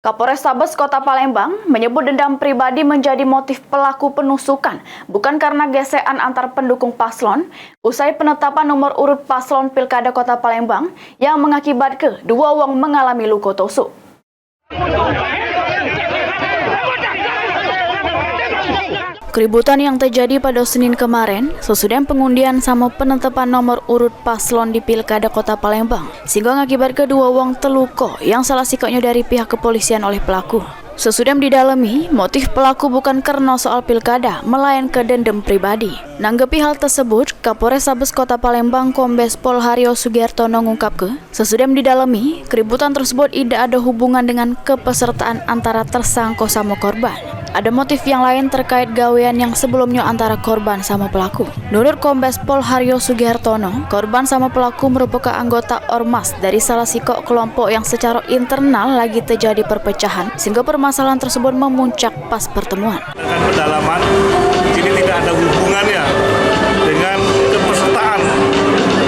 Kapolrestabes Kota Palembang menyebut dendam pribadi menjadi motif pelaku penusukan, bukan karena gesekan antar pendukung paslon, usai penetapan nomor urut paslon Pilkada Kota Palembang yang mengakibatkan dua wong mengalami luka tusuk. Keributan yang terjadi pada Senin kemarin sesudah pengundian sama penetapan nomor urut paslon di Pilkada Kota Palembang, sehingga mengakibatkan dua wong terluka yang salah sikapnya dari pihak kepolisian oleh pelaku. Sesudah didalami, motif pelaku bukan karena soal pilkada, melainkan dendam pribadi. Nanggapi hal tersebut, Kapolrestabes Kota Palembang Kombes Pol Haryo Sugihartono mengungkapkan, sesudah didalami, keributan tersebut tidak ada hubungan dengan kepesertaan antara tersangka sama korban. Ada motif yang lain terkait gawean yang sebelumnya antara korban sama pelaku. Menurut Kombes Pol Haryo Sugihartono, korban sama pelaku merupakan anggota ormas dari salah sikok kelompok yang secara internal lagi terjadi perpecahan, sehingga permasalahan tersebut memuncak pas pertemuan. Dengan pendalaman, ini tidak ada hubungannya dengan kepesertaan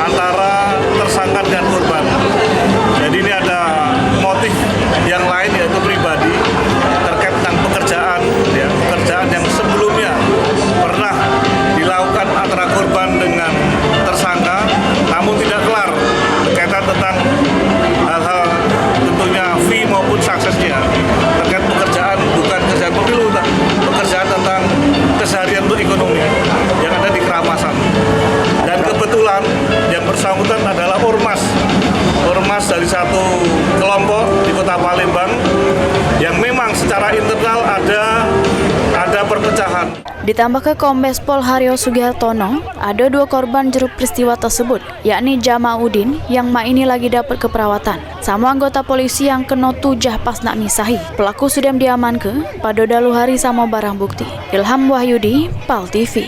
antara tersangka dan korban. Jadi ini ada motif yang lain, yaitu pribadi terkait tentang pekerjaan yang sebelumnya pernah dilakukan antara korban dengan tersangka, namun tidak kelar berkaitan tentang hal-hal tentunya fee maupun suksesnya terkait pekerjaan, bukan kerjaan pemilu, pekerjaan tentang keseharian untuk ekonomi yang ada di Keramasan. Dan kebetulan yang bersangkutan adalah ormas dari satu kelompok di Kota Palembang yang memang secara internal ada perpecahan. Ditambah ke Kombes Pol Haryo Sugihartono, ada dua korban jeruk peristiwa tersebut, yakni Jamaudin yang ini lagi dapat keperawatan, sama anggota polisi yang kena tujah pas nak misahi. Pelaku sudah diamankan pada dalu hari sama barang bukti. Ilham Wahyudi, PAL TV.